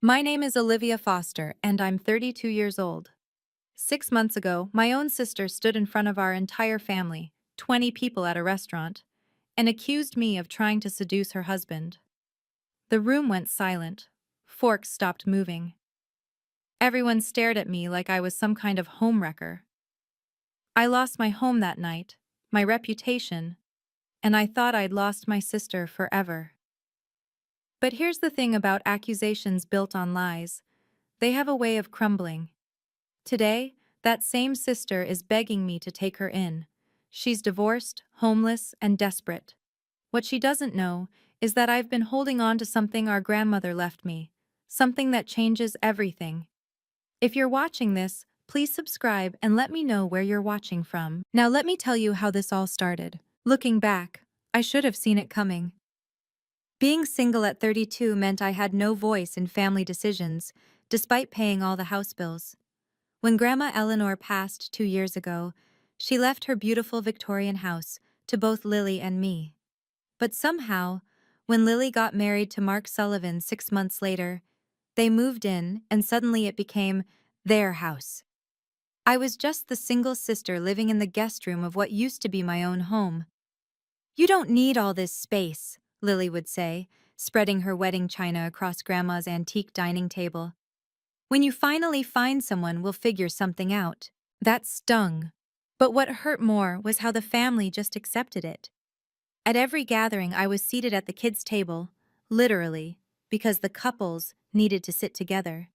My name is Olivia Foster, and I'm 32 years old. 6 months ago, my own sister stood in front of our entire family, 20 people at a restaurant, and accused me of trying to seduce her husband. The room went silent. Forks stopped moving. Everyone stared at me like I was some kind of homewrecker. I lost my home that night, my reputation, and I thought I'd lost my sister forever. But here's the thing about accusations built on lies. They have a way of crumbling. Today, that same sister is begging me to take her in. She's divorced, homeless, and desperate. What she doesn't know is that I've been holding on to something our grandmother left me, something that changes everything. If you're watching this, please subscribe and let me know where you're watching from. Now let me tell you how this all started. Looking back, I should have seen it coming. Being single at 32 meant I had no voice in family decisions, despite paying all the house bills. When Grandma Eleanor passed 2 years ago, she left her beautiful Victorian house to both Lily and me. But somehow, when Lily got married to Mark Sullivan 6 months later, they moved in and suddenly it became their house. I was just the single sister living in the guest room of what used to be my own home. "You don't need all this space," Lily would say, spreading her wedding china across Grandma's antique dining table. "When you finally find someone, we'll figure something out." That stung. But what hurt more was how the family just accepted it. At every gathering, I was seated at the kids' table, literally, because the couples needed to sit together.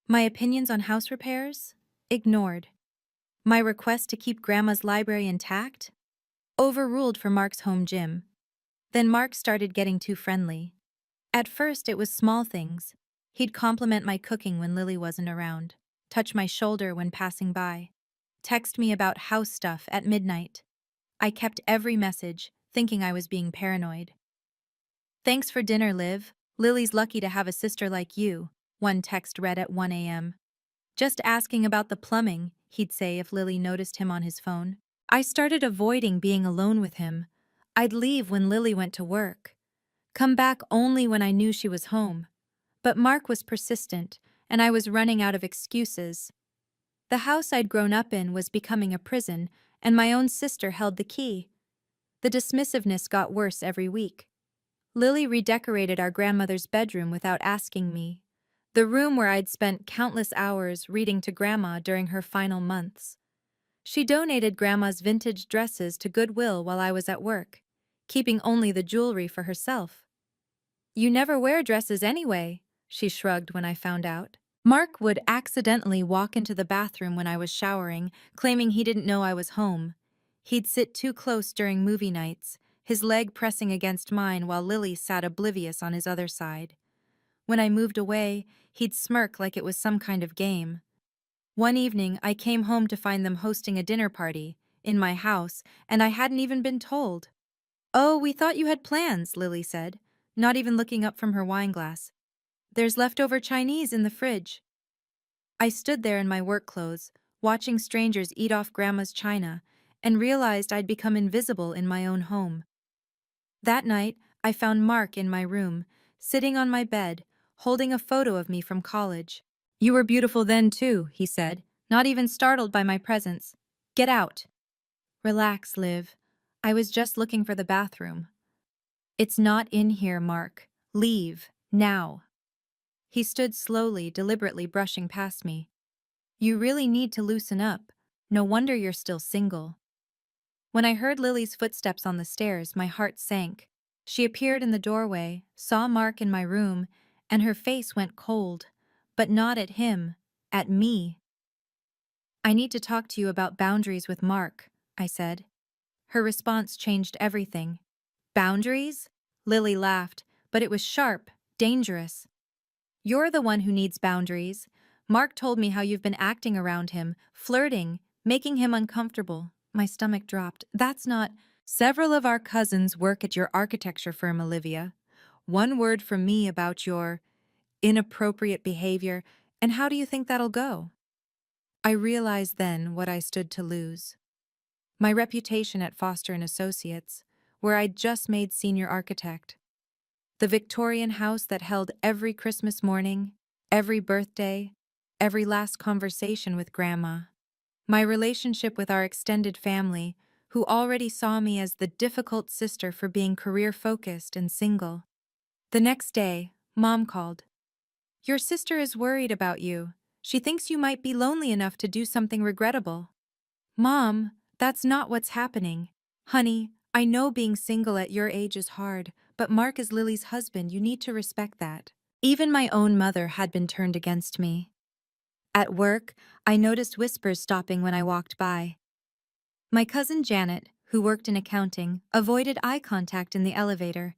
My opinions on house repairs? Ignored. My request to keep Grandma's library intact? Overruled for Mark's home gym. Then Mark started getting too friendly. At first, it was small things. He'd compliment my cooking when Lily wasn't around, touch my shoulder when passing by, text me about house stuff at midnight. I kept every message, thinking I was being paranoid. "Thanks for dinner, Liv. Lily's lucky to have a sister like you," one text read at 1 a.m. "Just asking about the plumbing," he'd say if Lily noticed him on his phone. I started avoiding being alone with him. I'd leave when Lily went to work, come back only when I knew she was home. But Mark was persistent, and I was running out of excuses. The house I'd grown up in was becoming a prison, and my own sister held the key. The dismissiveness got worse every week. Lily redecorated our grandmother's bedroom without asking me, the room where I'd spent countless hours reading to Grandma during her final months. She donated Grandma's vintage dresses to Goodwill while I was at work, keeping only the jewelry for herself. "You never wear dresses anyway," she shrugged when I found out. Mark would accidentally walk into the bathroom when I was showering, claiming he didn't know I was home. He'd sit too close during movie nights, his leg pressing against mine while Lily sat oblivious on his other side. When I moved away, he'd smirk like it was some kind of game. One evening, I came home to find them hosting a dinner party in my house, and I hadn't even been told. "Oh, we thought you had plans," Lily said, not even looking up from her wineglass. "There's leftover Chinese in the fridge." I stood there in my work clothes, watching strangers eat off Grandma's china, and realized I'd become invisible in my own home. That night, I found Mark in my room, sitting on my bed, holding a photo of me from college. "You were beautiful then too," he said, not even startled by my presence. "Get out." "Relax, Liv. I was just looking for the bathroom." "It's not in here, Mark. Leave, now." He stood slowly, deliberately brushing past me. "You really need to loosen up. No wonder you're still single." When I heard Lily's footsteps on the stairs, my heart sank. She appeared in the doorway, saw Mark in my room, and her face went cold. But not at him, at me. "I need to talk to you about boundaries with Mark," I said. Her response changed everything. "Boundaries?" Lily laughed, but it was sharp, dangerous. "You're the one who needs boundaries. Mark told me how you've been acting around him, flirting, making him uncomfortable." My stomach dropped. "That's not—" "Several of our cousins work at your architecture firm, Olivia. One word from me about your inappropriate behavior, and how do you think that'll go?" I realized then what I stood to lose. My reputation at Foster and Associates, where I'd just made senior architect. The Victorian house that held every Christmas morning, Every birthday, every last conversation with Grandma. My relationship with our extended family, who already saw me as the difficult sister for being career-focused and single. The next day, Mom called. "Your sister is worried about you. She thinks you might be lonely enough to do something regrettable." Mom, that's not what's happening. Honey, I know being single at your age is hard, but Mark is Lily's husband. You need to respect that. Even my own mother had been turned against me. At work, I noticed whispers stopping when I walked by. My cousin Janet, who worked in accounting, avoided eye contact in the elevator.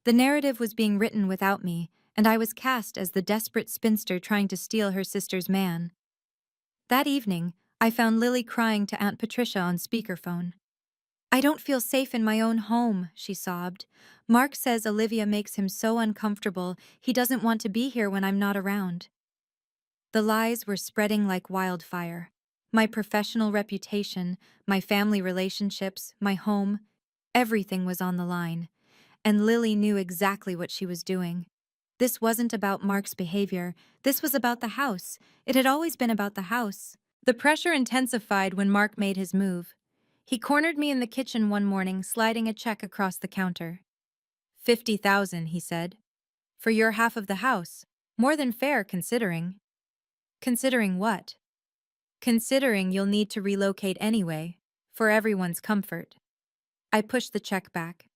The narrative was being written without me, and I was cast as the desperate spinster trying to steal her sister's man. That evening, I found Lily crying to Aunt Patricia on speakerphone. "I don't feel safe in my own home," she sobbed. "Mark says Olivia makes him so uncomfortable, he doesn't want to be here when I'm not around." The lies were spreading like wildfire. My professional reputation, my family relationships, my home, everything was on the line. And Lily knew exactly what she was doing. This wasn't about Mark's behavior. This was about the house. It had always been about the house. The pressure intensified when Mark made his move. He cornered me in the kitchen one morning, sliding a check across the counter. 50,000, he said. "For your half of the house. More than fair, considering." "Considering what?" "Considering you'll need to relocate anyway, for everyone's comfort." I pushed the check back.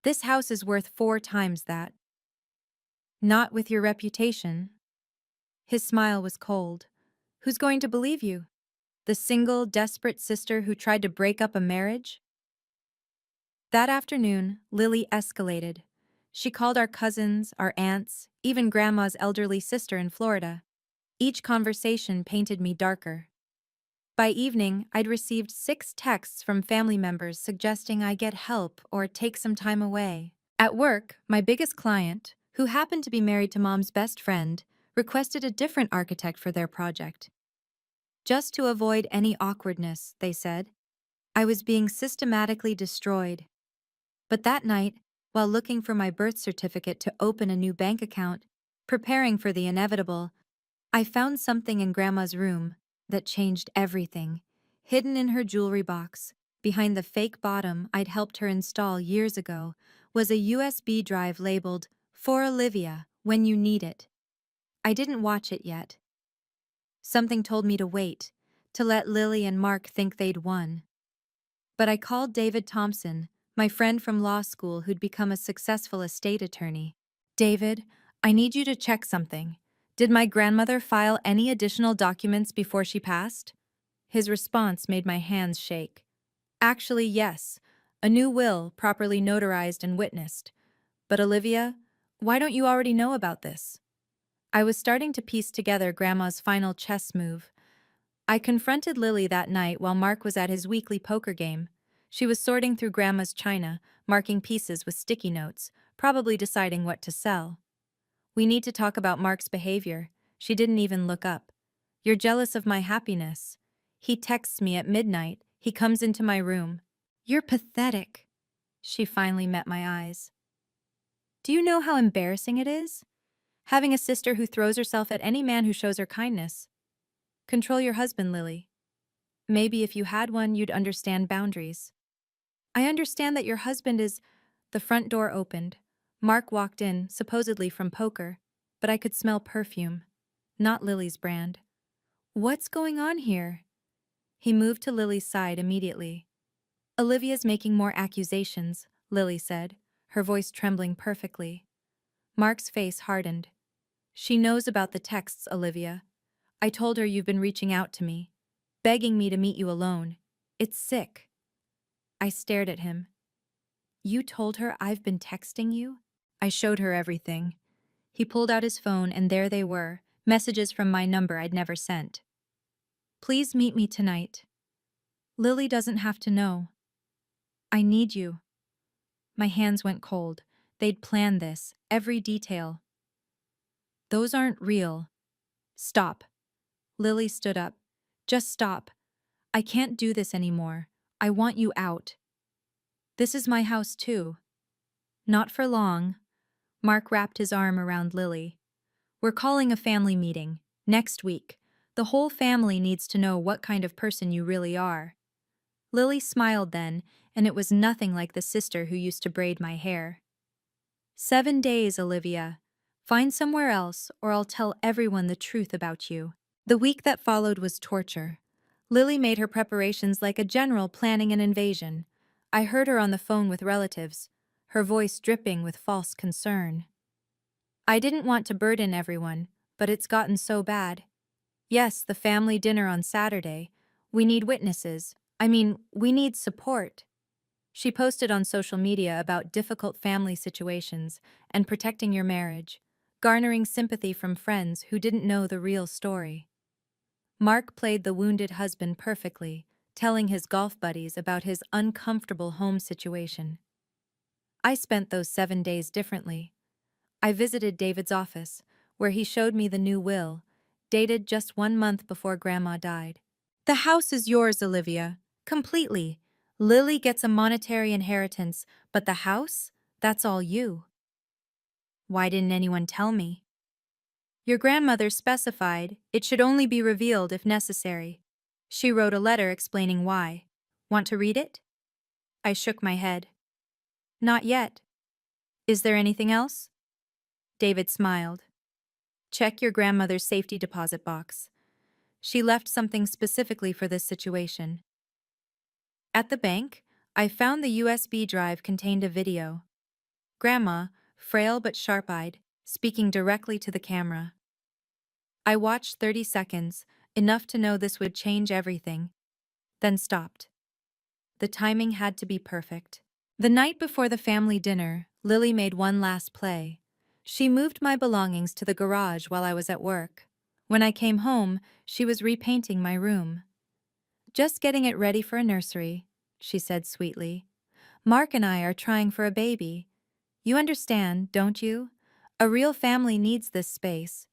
"This house is worth 4 times that." "Not with your reputation." His smile was cold. "Who's going to believe you? The single, desperate sister who tried to break up a marriage?" That afternoon, Lily escalated. She called our cousins, our aunts, even Grandma's elderly sister in Florida. Each conversation painted me darker. By evening, I'd received 6 texts from family members suggesting I get help or take some time away. At work, my biggest client, who happened to be married to Mom's best friend, requested a different architect for their project. Just to avoid any awkwardness, they said. I was being systematically destroyed. But that night, while looking for my birth certificate to open a new bank account, preparing for the inevitable, I found something in Grandma's room that changed everything. Hidden in her jewelry box, behind the fake bottom I'd helped her install years ago, was a USB drive labeled, "For Olivia, when you need it." I didn't watch it yet. Something told me to wait, to let Lily and Mark think they'd won. But I called David Thompson, my friend from law school who'd become a successful estate attorney. "David, I need you to check something. Did my grandmother file any additional documents before she passed?" His response made my hands shake. "Actually, yes. A new will, properly notarized and witnessed. But Olivia, why don't you already know about this?" I was starting to piece together Grandma's final chess move. I confronted Lily that night while Mark was at his weekly poker game. She was sorting through Grandma's china, marking pieces with sticky notes, probably deciding what to sell. "We need to talk about Mark's behavior." She didn't even look up. "You're jealous of my happiness. He texts me at midnight. He comes into my room." "You're pathetic." She finally met my eyes. "Do you know how embarrassing it is? Having a sister who throws herself at any man who shows her kindness. Control your husband, Lily. Maybe if you had one, you'd understand boundaries." "I understand that your husband is—" The front door opened. Mark walked in, supposedly from poker, but I could smell perfume. Not Lily's brand. "What's going on here?" He moved to Lily's side immediately. "Olivia's making more accusations," Lily said, her voice trembling perfectly. Mark's face hardened. "She knows about the texts, Olivia. I told her you've been reaching out to me, begging me to meet you alone. It's sick." I stared at him. "You told her I've been texting you?" I showed her everything. He pulled out his phone and there they were, messages from my number I'd never sent. "Please meet me tonight. Lily doesn't have to know. I need you." My hands went cold. They'd planned this, every detail. "Those aren't real." "Stop." Lily stood up. "Just stop. I can't do this anymore. I want you out." "This is my house too." "Not for long." Mark wrapped his arm around Lily. We're calling a family meeting. Next week. The whole family needs to know what kind of person you really are. Lily smiled then, and it was nothing like the sister who used to braid my hair. 7 days, Olivia. Find somewhere else, or I'll tell everyone the truth about you. The week that followed was torture. Lily made her preparations like a general planning an invasion. I heard her on the phone with relatives, her voice dripping with false concern. I didn't want to burden everyone, but it's gotten so bad. Yes, the family dinner on Saturday. We need witnesses. We need support. She posted on social media about difficult family situations and protecting your marriage, garnering sympathy from friends who didn't know the real story. Mark played the wounded husband perfectly, telling his golf buddies about his uncomfortable home situation. I spent those 7 days differently. I visited David's office, where he showed me the new will, dated just 1 month before Grandma died. The house is yours, Olivia, completely. Lily gets a monetary inheritance, but the house? That's all you. Why didn't anyone tell me? Your grandmother specified it should only be revealed if necessary. She wrote a letter explaining why. Want to read it? I shook my head. Not yet. Is there anything else? David smiled. Check your grandmother's safety deposit box. She left something specifically for this situation. At the bank, I found the USB drive contained a video. Grandma, frail but sharp-eyed, speaking directly to the camera. I watched 30 seconds, enough to know this would change everything, then stopped. The timing had to be perfect. The night before the family dinner, Lily made one last play. She moved my belongings to the garage while I was at work. When I came home, she was repainting my room. Just getting it ready for a nursery, she said sweetly. Mark and I are trying for a baby. You understand, don't you? A real family needs this space.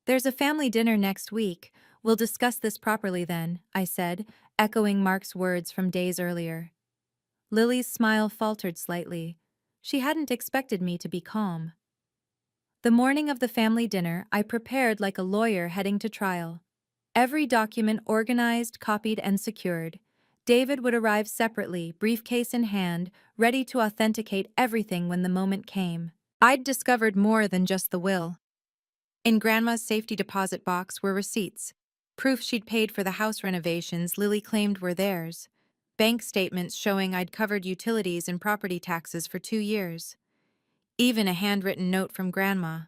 There's a family dinner next week. We'll discuss this properly then, I said, echoing Mark's words from days earlier. Lily's smile faltered slightly. She hadn't expected me to be calm. The morning of the family dinner, I prepared like a lawyer heading to trial. Every document organized, copied, and secured. David would arrive separately, briefcase in hand, ready to authenticate everything when the moment came. I'd discovered more than just the will. In Grandma's safety deposit box were receipts, proof she'd paid for the house renovations Lily claimed were theirs, bank statements showing I'd covered utilities and property taxes for 2 years. Even a handwritten note from Grandma.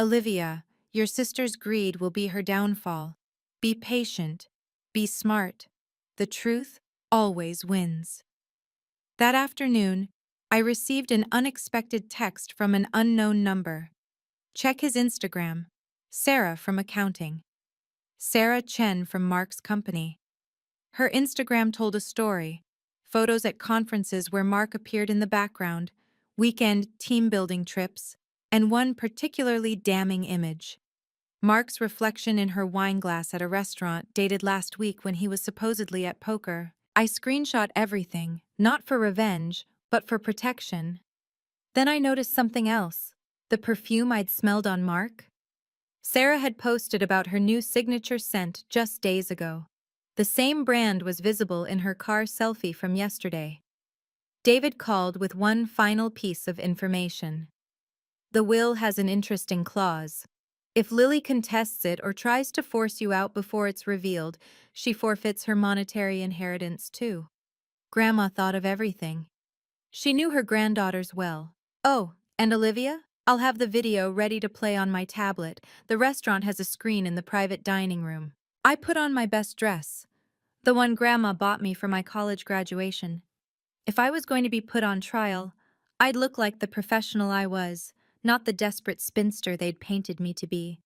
Olivia, your sister's greed will be her downfall. Be patient. Be smart. The truth always wins. That afternoon, I received an unexpected text from an unknown number. Check his Instagram. Sarah from accounting. Sarah Chen from Mark's company. Her Instagram told a story. Photos at conferences where Mark appeared in the background, weekend team-building trips, and one particularly damning image. Mark's reflection in her wine glass at a restaurant dated last week when he was supposedly at poker. I screenshot everything, not for revenge, but for protection. Then I noticed something else. The perfume I'd smelled on Mark? Sarah had posted about her new signature scent just days ago. The same brand was visible in her car selfie from yesterday. David called with one final piece of information. The will has an interesting clause. If Lily contests it or tries to force you out before it's revealed, she forfeits her monetary inheritance too. Grandma thought of everything. She knew her granddaughters well. Oh, and Olivia? I'll have the video ready to play on my tablet. The restaurant has a screen in the private dining room. I put on my best dress, the one Grandma bought me for my college graduation. If I was going to be put on trial, I'd look like the professional I was, not the desperate spinster they'd painted me to be.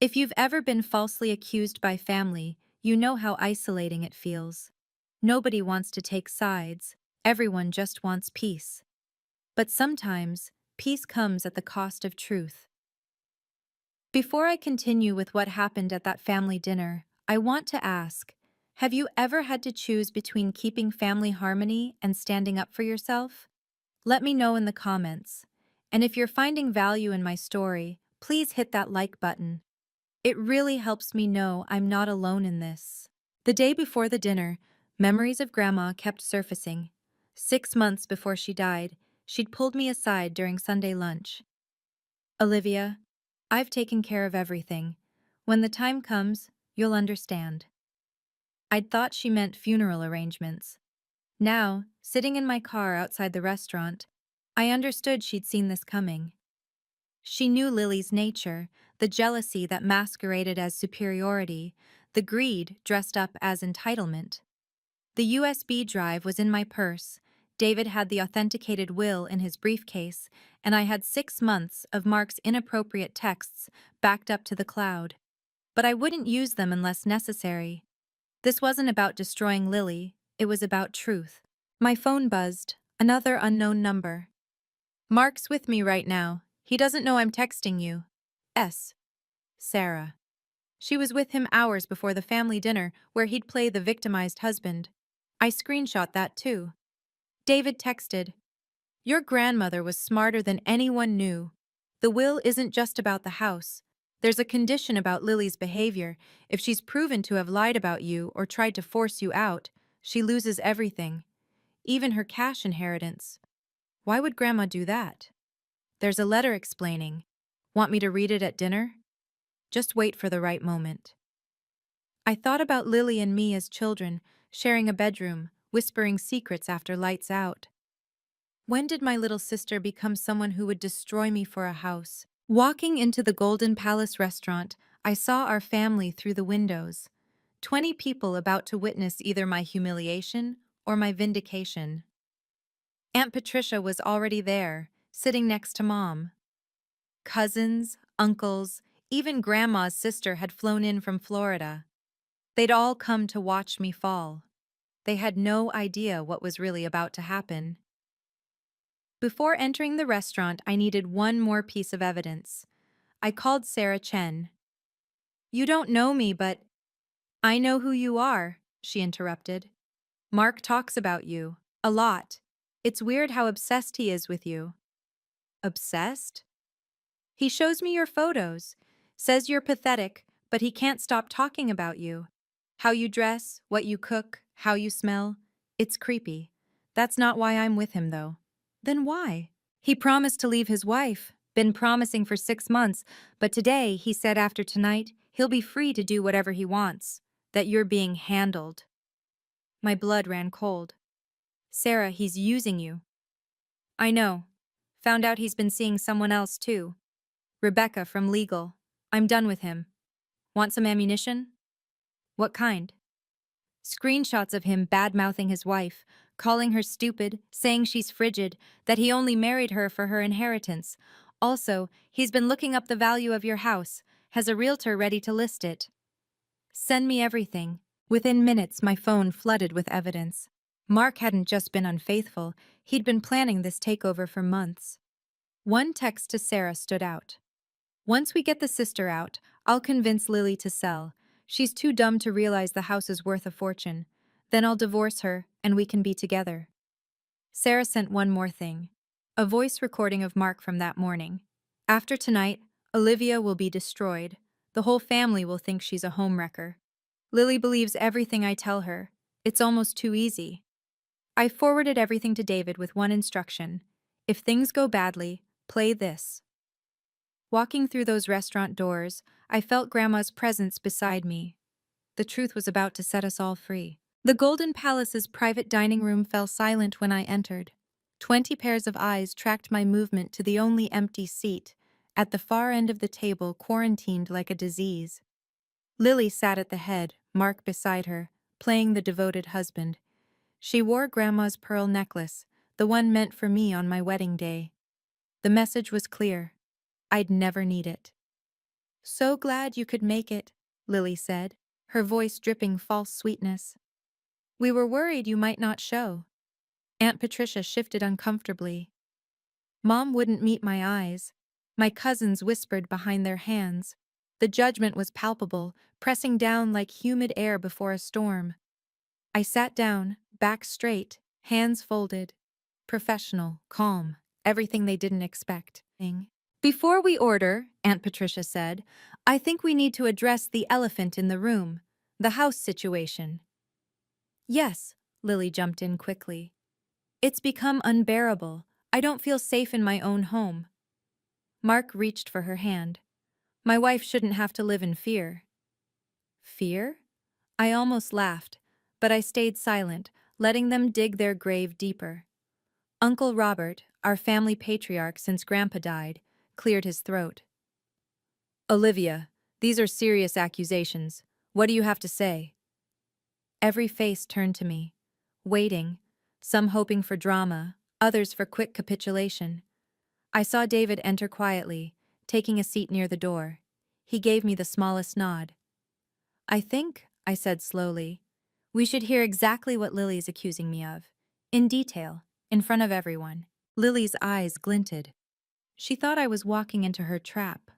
If you've ever been falsely accused by family, you know how isolating it feels. Nobody wants to take sides, everyone just wants peace. But sometimes, peace comes at the cost of truth. Before I continue with what happened at that family dinner, I want to ask, have you ever had to choose between keeping family harmony and standing up for yourself? Let me know in the comments. And if you're finding value in my story, please hit that like button. It really helps me know I'm not alone in this. The day before the dinner, memories of Grandma kept surfacing. 6 months before she died, she'd pulled me aside during Sunday lunch. Olivia, I've taken care of everything. When the time comes, you'll understand. I'd thought she meant funeral arrangements. Now, sitting in my car outside the restaurant, I understood she'd seen this coming. She knew Lily's nature, the jealousy that masqueraded as superiority, the greed dressed up as entitlement. The USB drive was in my purse, David had the authenticated will in his briefcase, and I had 6 months of Mark's inappropriate texts backed up to the cloud. But I wouldn't use them unless necessary. This wasn't about destroying Lily, it was about truth. My phone buzzed, another unknown number. Mark's with me right now. He doesn't know I'm texting you. S. Sarah. She was with him hours before the family dinner where he'd play the victimized husband. I screenshot that too. David texted, "Your grandmother was smarter than anyone knew. The will isn't just about the house. There's a condition about Lily's behavior. If she's proven to have lied about you or tried to force you out, she loses everything, even her cash inheritance. Why would Grandma do that? There's a letter explaining. Want me to read it at dinner? Just wait for the right moment." I thought about Lily and me as children, sharing a bedroom, whispering secrets after lights out. When did my little sister become someone who would destroy me for a house? Walking into the Golden Palace restaurant, I saw our family through the windows. 20 people about to witness either my humiliation or my vindication. Aunt Patricia was already there, sitting next to Mom. Cousins, uncles, even Grandma's sister had flown in from Florida. They'd all come to watch me fall. They had no idea what was really about to happen. Before entering the restaurant, I needed one more piece of evidence. I called Sarah Chen. "You don't know me, but—" "I know who you are," she interrupted. "Mark talks about you. A lot. It's weird how obsessed he is with you." "Obsessed?" "He shows me your photos. Says you're pathetic, but he can't stop talking about you. How you dress, what you cook, how you smell. It's creepy. That's not why I'm with him, though." "Then why?" "He promised to leave his wife. Been promising for 6 months, but today he said after tonight he'll be free to do whatever he wants. That you're being handled." My blood ran cold. "Sarah, he's using you." "I know. Found out he's been seeing someone else, too. Rebecca from legal. I'm done with him. Want some ammunition?" "What kind?" Screenshots of him bad-mouthing his wife, calling her stupid, saying she's frigid, that he only married her for her inheritance. Also, he's been looking up the value of your house, has a realtor ready to list it. "Send me everything." Within minutes, my phone flooded with evidence. Mark hadn't just been unfaithful, he'd been planning this takeover for months. One text to Sarah stood out. "Once we get the sister out, I'll convince Lily to sell. She's too dumb to realize the house is worth a fortune. Then I'll divorce her, and we can be together." Sarah sent one more thing. A voice recording of Mark from that morning. "After tonight, Olivia will be destroyed. The whole family will think she's a homewrecker. Lily believes everything I tell her. It's almost too easy." I forwarded everything to David with one instruction. "If things go badly, play this." Walking through those restaurant doors, I felt Grandma's presence beside me. The truth was about to set us all free. The Golden Palace's private dining room fell silent when I entered. 20 pairs of eyes tracked my movement to the only empty seat, at the far end of the table, quarantined like a disease. Lily sat at the head, Mark beside her, playing the devoted husband. She wore Grandma's pearl necklace, the one meant for me on my wedding day. The message was clear. I'd never need it. "So glad you could make it," Lily said, her voice dripping false sweetness. "We were worried you might not show." Aunt Patricia shifted uncomfortably. Mom wouldn't meet my eyes. My cousins whispered behind their hands. The judgment was palpable, pressing down like humid air before a storm. I sat down, back straight, hands folded. Professional, calm, everything they didn't expect. Before we order, Aunt Patricia said, I think we need to address the elephant in the room, the house situation. Yes, Lily jumped in quickly. It's become unbearable. I don't feel safe in my own home. Mark reached for her hand. My wife shouldn't have to live in fear. Fear? I almost laughed, but I stayed silent, letting them dig their grave deeper. Uncle Robert, our family patriarch since Grandpa died, cleared his throat. Olivia, these are serious accusations. What do you have to say? Every face turned to me, waiting, some hoping for drama, others for quick capitulation. I saw David enter quietly, taking a seat near the door. He gave me the smallest nod. I think, I said slowly, we should hear exactly what Lily's accusing me of. In detail, in front of everyone. Lily's eyes glinted. She thought I was walking into her trap.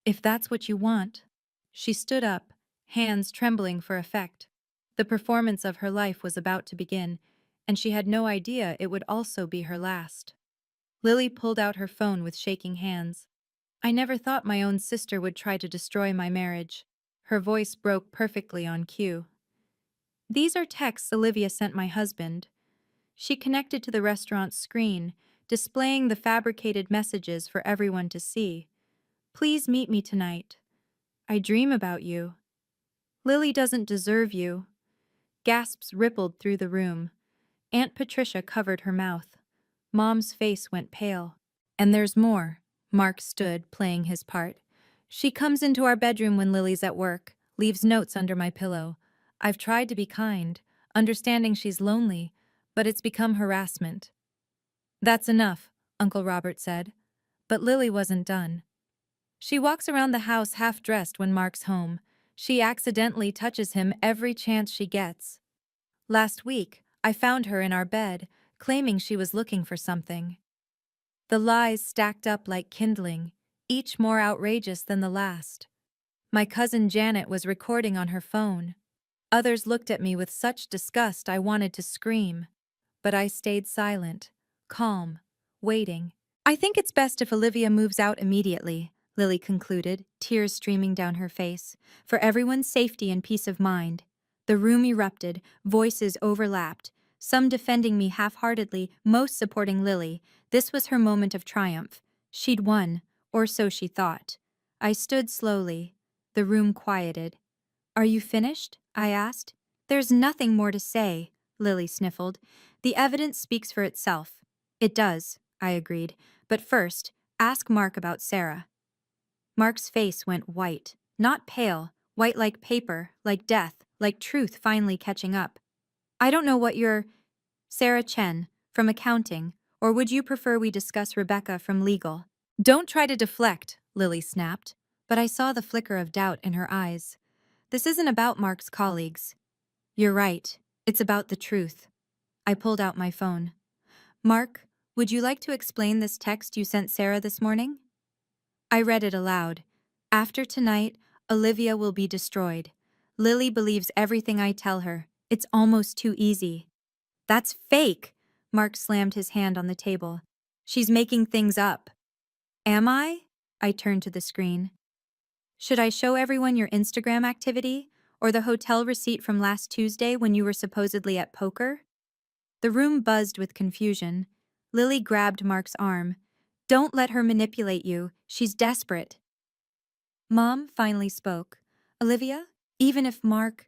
If that's what you want. She stood up, hands trembling for effect. The performance of her life was about to begin, and she had no idea it would also be her last. Lily pulled out her phone with shaking hands. I never thought my own sister would try to destroy my marriage. Her voice broke perfectly on cue. These are texts Olivia sent my husband. She connected to the restaurant's screen, displaying the fabricated messages for everyone to see. Please meet me tonight. I dream about you. Lily doesn't deserve you. Gasps rippled through the room. Aunt Patricia covered her mouth. Mom's face went pale. And there's more. Mark stood, playing his part. She comes into our bedroom when Lily's at work, leaves notes under my pillow. I've tried to be kind, understanding she's lonely, but it's become harassment. That's enough, Uncle Robert said. But Lily wasn't done. She walks around the house half-dressed when Mark's home. She accidentally touches him every chance she gets. Last week, I found her in our bed, claiming she was looking for something. The lies stacked up like kindling, each more outrageous than the last. My cousin Janet was recording on her phone. Others looked at me with such disgust I wanted to scream. But I stayed silent, calm, waiting. I think it's best if Olivia moves out immediately, Lily concluded, tears streaming down her face, for everyone's safety and peace of mind. The room erupted, voices overlapped, some defending me half-heartedly, most supporting Lily. This was her moment of triumph. She'd won, or so she thought. I stood slowly. The room quieted. Are you finished? I asked. There's nothing more to say, Lily sniffled. The evidence speaks for itself. It does, I agreed. But first, ask Mark about Sarah. Mark's face went white, not pale, white like paper, like death, like truth finally catching up. I don't know what you're... Sarah Chen, from accounting, or would you prefer we discuss Rebecca from legal? Don't try to deflect, Lily snapped, but I saw the flicker of doubt in her eyes. This isn't about Mark's colleagues. You're right, it's about the truth. I pulled out my phone. Mark, would you like to explain this text you sent Sarah this morning? I read it aloud. After tonight, Olivia will be destroyed. Lily believes everything I tell her. It's almost too easy. That's fake, Mark slammed his hand on the table. She's making things up. Am I? I turned to the screen. Should I show everyone your Instagram activity, or the hotel receipt from last Tuesday when you were supposedly at poker? The room buzzed with confusion. Lily grabbed Mark's arm. Don't let her manipulate you. She's desperate. Mom finally spoke. Olivia, even if Mark...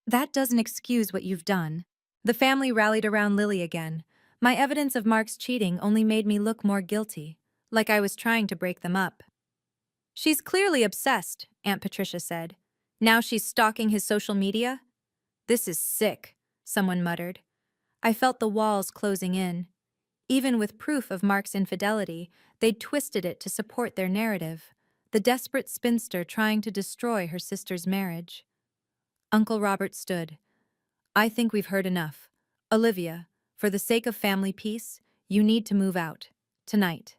That doesn't excuse what you've done. The family rallied around Lily again. My evidence of Mark's cheating only made me look more guilty, like I was trying to break them up. She's clearly obsessed, Aunt Patricia said. Now she's stalking his social media? This is sick, someone muttered. I felt the walls closing in. Even with proof of Mark's infidelity, they'd twisted it to support their narrative. The desperate spinster trying to destroy her sister's marriage. Uncle Robert stood. I think we've heard enough. Olivia, for the sake of family peace, you need to move out. Tonight.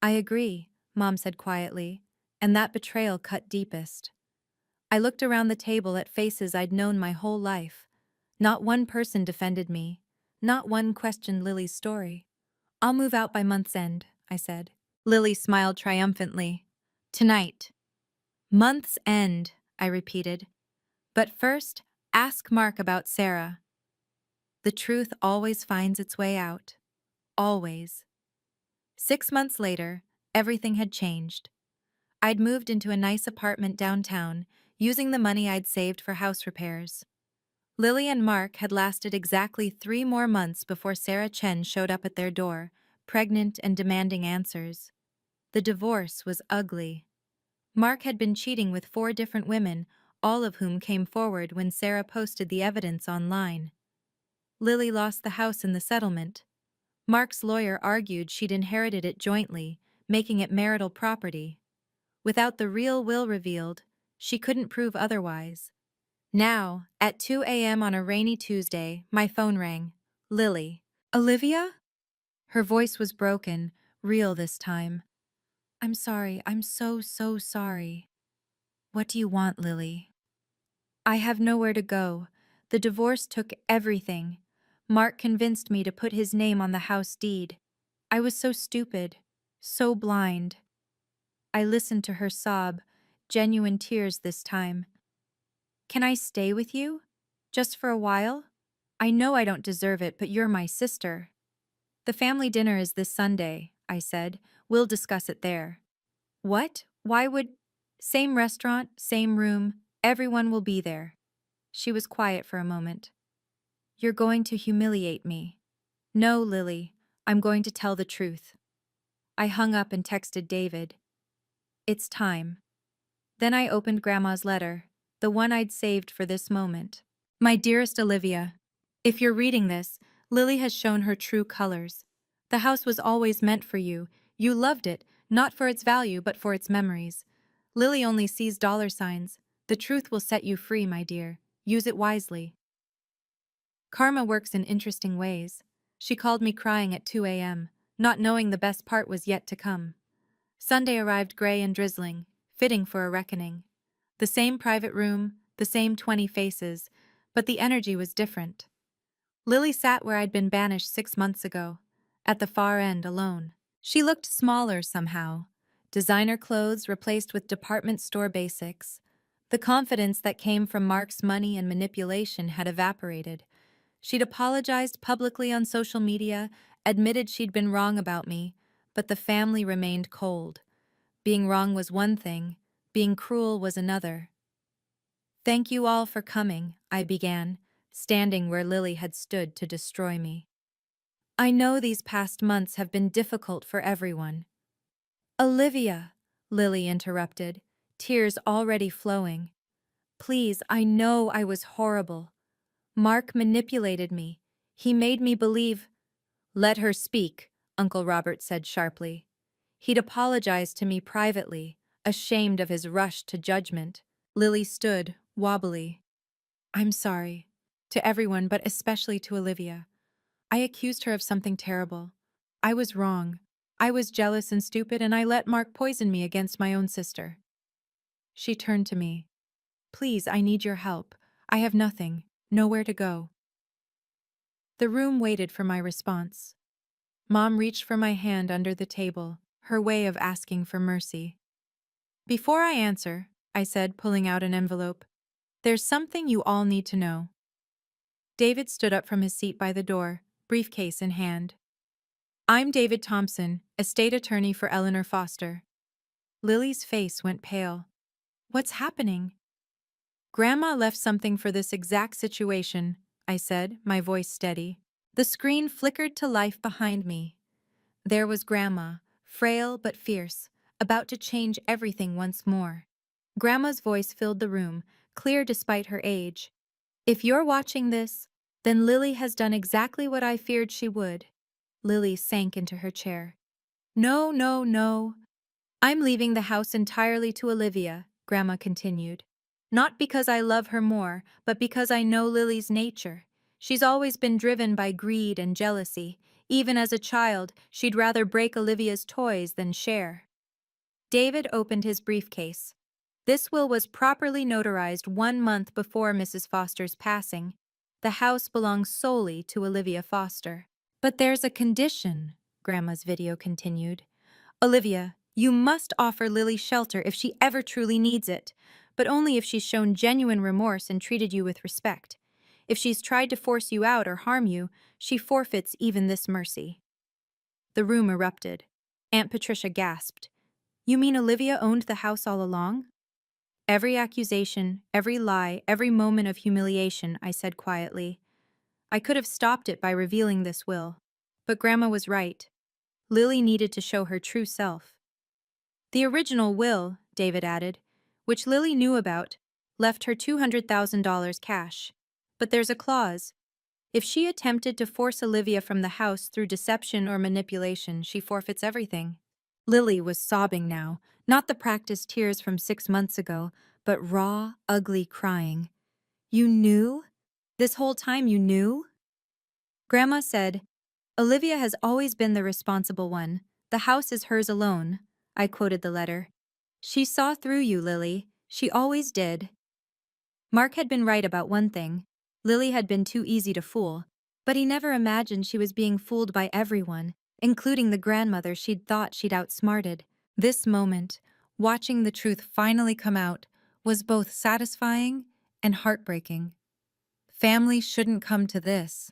I agree, Mom said quietly, and that betrayal cut deepest. I looked around the table at faces I'd known my whole life. Not one person defended me. Not one questioned Lily's story. I'll move out by month's end, I said. Lily smiled triumphantly. Tonight. Month's end, I repeated. But first, ask Mark about Sarah. The truth always finds its way out. Always. 6 months later, everything had changed. I'd moved into a nice apartment downtown, using the money I'd saved for house repairs. Lily and Mark had lasted exactly 3 more months before Sarah Chen showed up at their door, pregnant and demanding answers. The divorce was ugly. Mark had been cheating with 4 different women, all of whom came forward when Sarah posted the evidence online. Lily lost the house in the settlement. Mark's lawyer argued she'd inherited it jointly, making it marital property. Without the real will revealed, she couldn't prove otherwise. Now, at 2 a.m. on a rainy Tuesday, my phone rang. Lily. Olivia? Her voice was broken, real this time. I'm sorry, I'm so sorry. What do you want, Lily? I have nowhere to go. The divorce took everything. Mark convinced me to put his name on the house deed. I was so stupid, so blind. I listened to her sob, genuine tears this time. Can I stay with you? Just for a while? I know I don't deserve it, but you're my sister. The family dinner is this Sunday, I said. We'll discuss it there. What? Why would... Same restaurant, same room, everyone will be there. She was quiet for a moment. You're going to humiliate me. No, Lily, I'm going to tell the truth. I hung up and texted David. It's time. Then I opened Grandma's letter, the one I'd saved for this moment. My dearest Olivia, if you're reading this, Lily has shown her true colors. The house was always meant for you. You loved it, not for its value but for its memories. Lily only sees dollar signs. The truth will set you free, my dear. Use it wisely. Karma works in interesting ways. She called me crying at 2 a.m., not knowing the best part was yet to come. Sunday arrived gray and drizzling, fitting for a reckoning. The same private room, the same 20 faces, but the energy was different. Lily sat where I'd been banished 6 months ago, at the far end alone. She looked smaller somehow. Designer clothes replaced with department store basics. The confidence that came from Mark's money and manipulation had evaporated. She'd apologized publicly on social media, admitted she'd been wrong about me, but the family remained cold. Being wrong was one thing, being cruel was another. Thank you all for coming, I began, standing where Lily had stood to destroy me. I know these past months have been difficult for everyone. Olivia, Lily interrupted, tears already flowing. Please, I know I was horrible. Mark manipulated me. He made me believe... Let her speak, Uncle Robert said sharply. He'd apologized to me privately, ashamed of his rush to judgment. Lily stood, wobbly. I'm sorry. To everyone, but especially to Olivia. I accused her of something terrible. I was wrong. I was jealous and stupid, and I let Mark poison me against my own sister. She turned to me. Please, I need your help. I have nothing, nowhere to go. The room waited for my response. Mom reached for my hand under the table, her way of asking for mercy. Before I answer, I said, pulling out an envelope, there's something you all need to know. David stood up from his seat by the door, briefcase in hand. I'm David Thompson, estate attorney for Eleanor Foster. Lily's face went pale. What's happening? Grandma left something for this exact situation, I said, my voice steady. The screen flickered to life behind me. There was Grandma, frail but fierce, about to change everything once more. Grandma's voice filled the room, clear despite her age. If you're watching this, then Lily has done exactly what I feared she would. Lily sank into her chair. No, no, no. I'm leaving the house entirely to Olivia, Grandma continued. Not because I love her more, but because I know Lily's nature. She's always been driven by greed and jealousy. Even as a child, she'd rather break Olivia's toys than share. David opened his briefcase. This will was properly notarized 1 month before Mrs. Foster's passing. The house belongs solely to Olivia Foster. But there's a condition, Grandma's video continued. Olivia, you must offer Lily shelter if she ever truly needs it, but only if she's shown genuine remorse and treated you with respect. If she's tried to force you out or harm you, she forfeits even this mercy." The room erupted. Aunt Patricia gasped. "You mean Olivia owned the house all along?" "Every accusation, every lie, every moment of humiliation," I said quietly. "I could have stopped it by revealing this will. But Grandma was right. Lily needed to show her true self." "The original will," David added, "which Lily knew about, left her $200,000 cash. But there's a clause. If she attempted to force Olivia from the house through deception or manipulation, she forfeits everything." Lily was sobbing now, not the practiced tears from 6 months ago, but raw, ugly crying. "You knew? This whole time you knew?" Grandma said, "Olivia has always been the responsible one. The house is hers alone." I quoted the letter. "She saw through you, Lily. She always did." Mark had been right about one thing. Lily had been too easy to fool, but he never imagined she was being fooled by everyone, including the grandmother she'd thought she'd outsmarted. This moment, watching the truth finally come out, was both satisfying and heartbreaking. Family shouldn't come to this.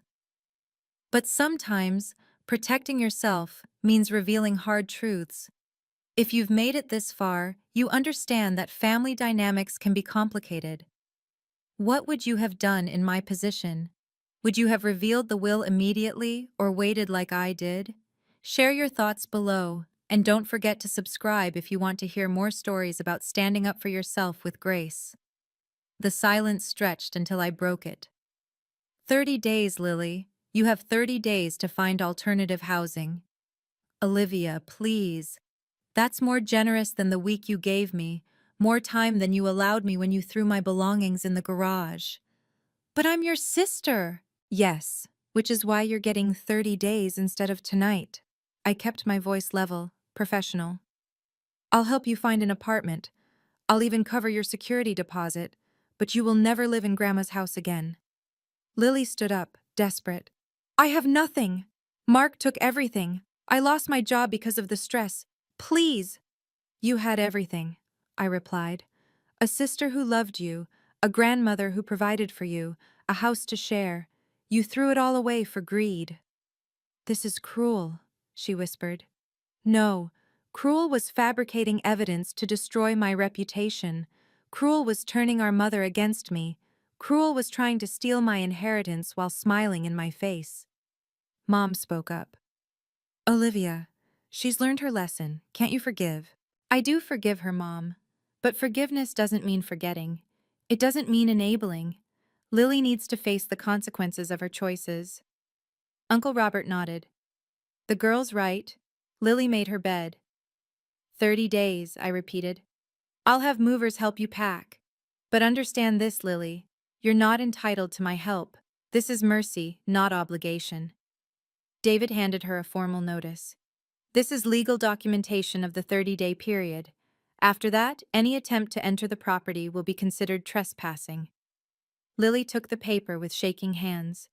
But sometimes, protecting yourself means revealing hard truths. If you've made it this far, you understand that family dynamics can be complicated. What would you have done in my position? Would you have revealed the will immediately or waited like I did? Share your thoughts below, and don't forget to subscribe if you want to hear more stories about standing up for yourself with grace. The silence stretched until I broke it. 30 days, Lily. You have 30 days to find alternative housing. Olivia, please. That's more generous than the week you gave me, more time than you allowed me when you threw my belongings in the garage. But I'm your sister. Yes, which is why you're getting 30 days instead of tonight. I kept my voice level, professional. I'll help you find an apartment. I'll even cover your security deposit, but you will never live in Grandma's house again. Lily stood up, desperate. "I have nothing. Mark took everything. I lost my job because of the stress. Please." "You had everything," I replied. "A sister who loved you, a grandmother who provided for you, a house to share. You threw it all away for greed." "This is cruel," she whispered. "No, cruel was fabricating evidence to destroy my reputation. Cruel was turning our mother against me. Cruel was trying to steal my inheritance while smiling in my face." Mom spoke up. "Olivia, she's learned her lesson. Can't you forgive?" "I do forgive her, Mom. But forgiveness doesn't mean forgetting. It doesn't mean enabling. Lily needs to face the consequences of her choices." Uncle Robert nodded. "The girl's right. Lily made her bed." 30 days, I repeated. "I'll have movers help you pack. But understand this, Lily. You're not entitled to my help. This is mercy, not obligation." David handed her a formal notice. "This is legal documentation of the 30-day period. After that, any attempt to enter the property will be considered trespassing." Lily took the paper with shaking hands.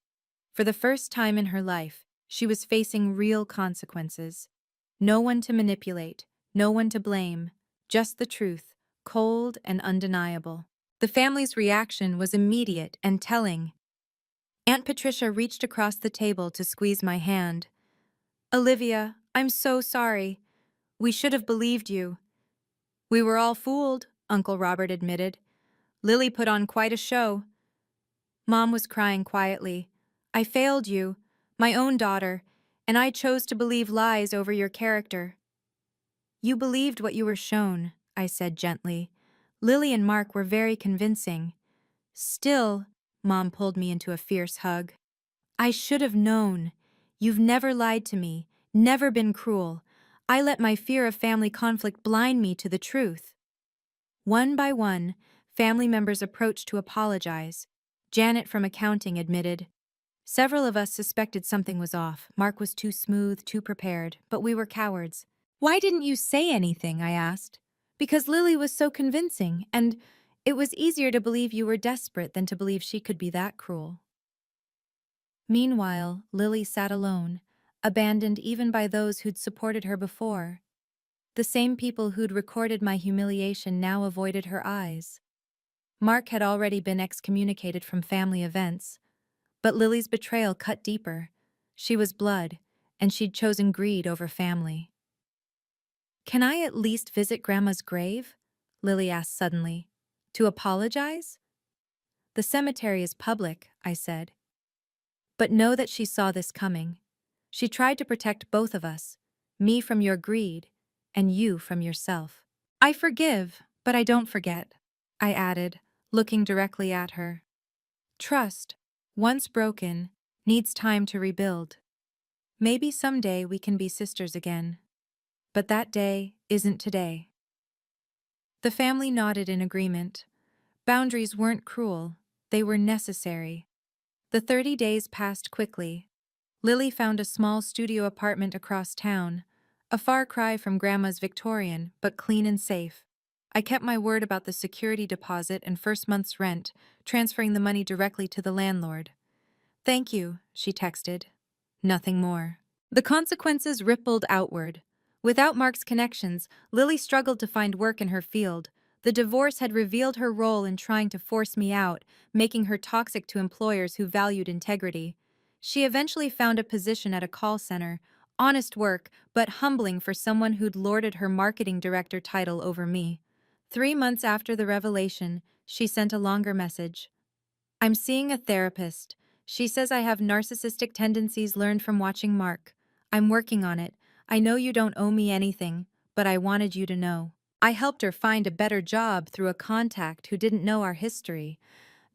For the first time in her life, she was facing real consequences. No one to manipulate, no one to blame, just the truth, cold and undeniable. The family's reaction was immediate and telling. Aunt Patricia reached across the table to squeeze my hand. "Olivia, I'm so sorry. We should have believed you." "We were all fooled," Uncle Robert admitted. "Lily put on quite a show." Mom was crying quietly. "I failed you, my own daughter, and I chose to believe lies over your character." "You believed what you were shown," I said gently. "Lily and Mark were very convincing." "Still," Mom pulled me into a fierce hug. "I should have known. You've never lied to me, never been cruel. I let my fear of family conflict blind me to the truth." One by one, family members approached to apologize. Janet from accounting admitted. Several of us suspected something was off. Mark was too smooth, too prepared, but we were cowards. "Why didn't you say anything?" I asked. "Because Lily was so convincing, and it was easier to believe you were desperate than to believe she could be that cruel." Meanwhile, Lily sat alone, abandoned even by those who'd supported her before. The same people who'd recorded my humiliation now avoided her eyes. Mark had already been excommunicated from family events, but Lily's betrayal cut deeper. She was blood, and she'd chosen greed over family. "Can I at least visit Grandma's grave?" Lily asked suddenly. "To apologize?" "The cemetery is public," I said. But know that she saw this coming. She tried to protect both of us, me from your greed, and you from yourself. "I forgive, but I don't forget," I added, looking directly at her. "Trust, once broken, needs time to rebuild. Maybe someday we can be sisters again. But that day isn't today." The family nodded in agreement. Boundaries weren't cruel, they were necessary. The 30 days passed quickly. Lily found a small studio apartment across town, a far cry from Grandma's Victorian, but clean and safe. I kept my word about the security deposit and first month's rent, transferring the money directly to the landlord. "Thank you," she texted. Nothing more. The consequences rippled outward. Without Mark's connections, Lily struggled to find work in her field. The divorce had revealed her role in trying to force me out, making her toxic to employers who valued integrity. She eventually found a position at a call center, honest work, but humbling for someone who'd lorded her marketing director title over me. 3 months after the revelation, she sent a longer message. "I'm seeing a therapist. She says I have narcissistic tendencies learned from watching Mark. I'm working on it. I know you don't owe me anything, but I wanted you to know." I helped her find a better job through a contact who didn't know our history.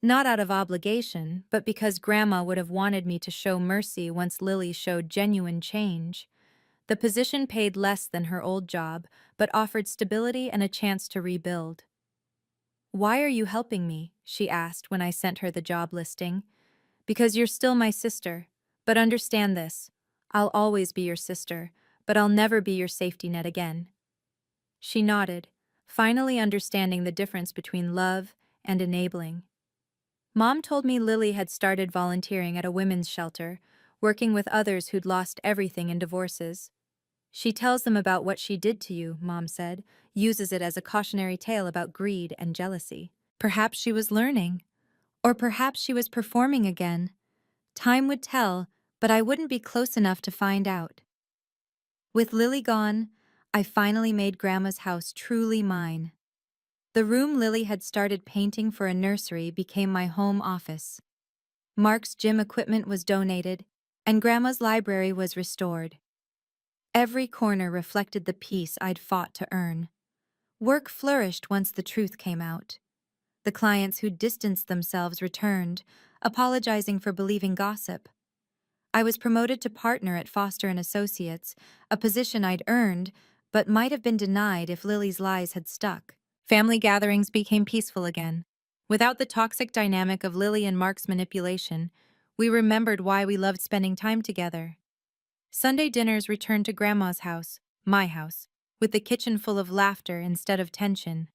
Not out of obligation, but because Grandma would have wanted me to show mercy once Lily showed genuine change. The position paid less than her old job, but offered stability and a chance to rebuild. "Why are you helping me?" she asked when I sent her the job listing. "Because you're still my sister. But understand this. I'll always be your sister, but I'll never be your safety net again." She nodded, finally understanding the difference between love and enabling. Mom told me Lily had started volunteering at a women's shelter, working with others who'd lost everything in divorces. "She tells them about what she did to you," Mom said, uses it as a cautionary tale about greed and jealousy. Perhaps she was learning. Or perhaps she was performing again. Time would tell, but I wouldn't be close enough to find out. With Lily gone, I finally made Grandma's house truly mine. The room Lily had started painting for a nursery became my home office. Mark's gym equipment was donated, and Grandma's library was restored. Every corner reflected the peace I'd fought to earn. Work flourished once the truth came out. The clients who distanced themselves returned, apologizing for believing gossip. I was promoted to partner at Foster and Associates, a position I'd earned, but might have been denied if Lily's lies had stuck. Family gatherings became peaceful again. Without the toxic dynamic of Lily and Mark's manipulation, we remembered why we loved spending time together. Sunday dinners returned to Grandma's house, my house, with the kitchen full of laughter instead of tension.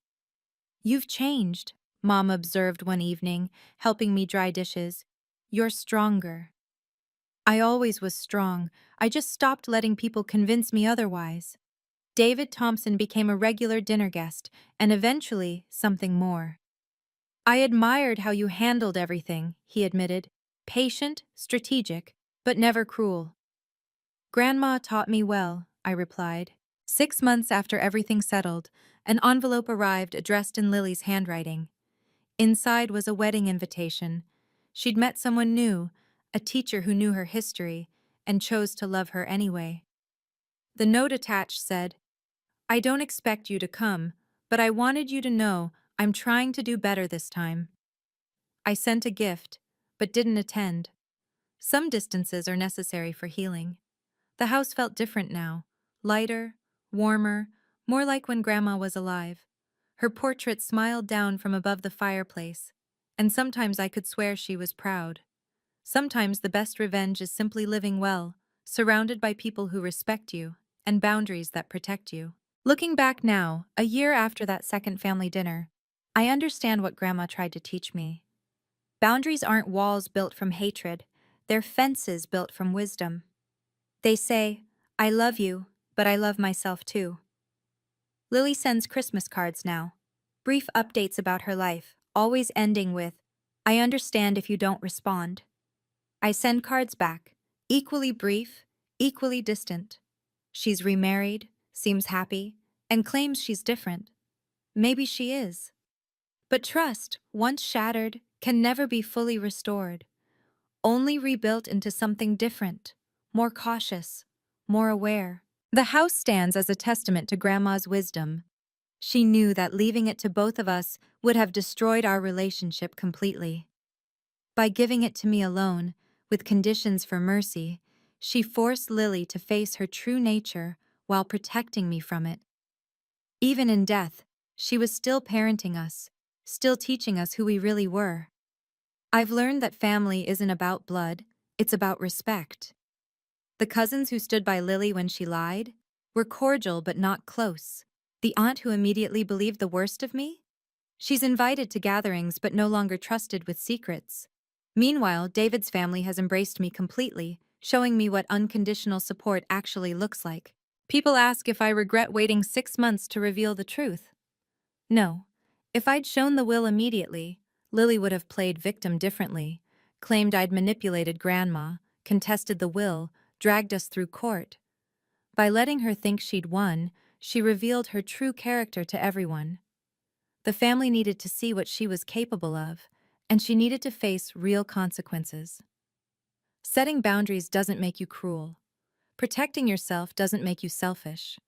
"You've changed," Mom observed one evening, helping me dry dishes. "You're stronger." I always was strong, I just stopped letting people convince me otherwise. David Thompson became a regular dinner guest, and eventually, something more. "I admired how you handled everything," he admitted. "Patient, strategic, but never cruel." "Grandma taught me well," I replied. 6 months after everything settled, an envelope arrived addressed in Lily's handwriting. Inside was a wedding invitation. She'd met someone new, a teacher who knew her history, and chose to love her anyway. The note attached said, "I don't expect you to come, but I wanted you to know I'm trying to do better this time." I sent a gift, but didn't attend. Some distances are necessary for healing. The house felt different now, lighter, warmer, more like when Grandma was alive. Her portrait smiled down from above the fireplace, and sometimes I could swear she was proud. Sometimes the best revenge is simply living well, surrounded by people who respect you, and boundaries that protect you. Looking back now, a year after that second family dinner, I understand what Grandma tried to teach me. Boundaries aren't walls built from hatred, they're fences built from wisdom. They say, "I love you, but I love myself too." Lily sends Christmas cards now. Brief updates about her life, always ending with, "I understand if you don't respond." I send cards back, equally brief, equally distant. She's remarried, seems happy, and claims she's different. Maybe she is. But trust, once shattered, can never be fully restored, only rebuilt into something different, more cautious, more aware. The house stands as a testament to Grandma's wisdom. She knew that leaving it to both of us would have destroyed our relationship completely. By giving it to me alone, with conditions for mercy, she forced Lily to face her true nature while protecting me from it. Even in death, she was still parenting us, still teaching us who we really were. I've learned that family isn't about blood, it's about respect. The cousins who stood by Lily when she lied were cordial but not close. The aunt who immediately believed the worst of me? She's invited to gatherings but no longer trusted with secrets. Meanwhile, David's family has embraced me completely, showing me what unconditional support actually looks like. People ask if I regret waiting 6 months to reveal the truth. No. If I'd shown the will immediately, Lily would have played victim differently, claimed I'd manipulated Grandma, contested the will, dragged us through court. By letting her think she'd won, she revealed her true character to everyone. The family needed to see what she was capable of, and she needed to face real consequences. Setting boundaries doesn't make you cruel. Protecting yourself doesn't make you selfish.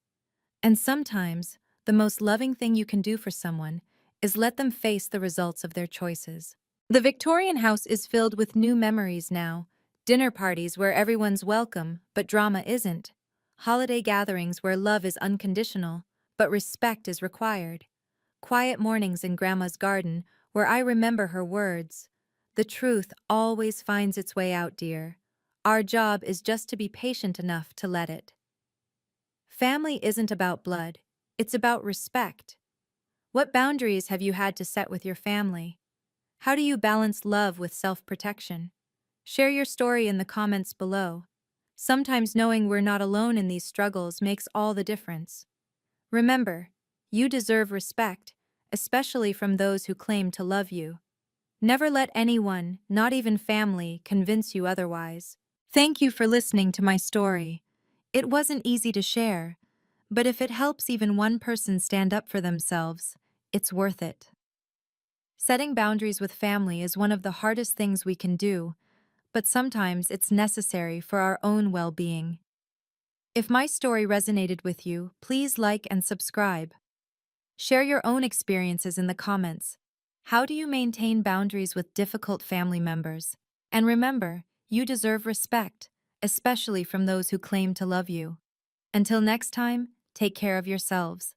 And sometimes, the most loving thing you can do for someone is let them face the results of their choices. The Victorian house is filled with new memories now. Dinner parties where everyone's welcome, but drama isn't. Holiday gatherings where love is unconditional, but respect is required. Quiet mornings in Grandma's garden where I remember her words. The truth always finds its way out, dear. Our job is just to be patient enough to let it. Family isn't about blood, it's about respect. What boundaries have you had to set with your family? How do you balance love with self-protection? Share your story in the comments below. Sometimes knowing we're not alone in these struggles makes all the difference. Remember, you deserve respect, especially from those who claim to love you. Never let anyone, not even family, convince you otherwise. Thank you for listening to my story. It wasn't easy to share, but if it helps even one person stand up for themselves, it's worth it. Setting boundaries with family is one of the hardest things we can do, but sometimes it's necessary for our own well-being. If my story resonated with you, please like and subscribe. Share your own experiences in the comments. How do you maintain boundaries with difficult family members? And remember, you deserve respect, especially from those who claim to love you. Until next time, take care of yourselves.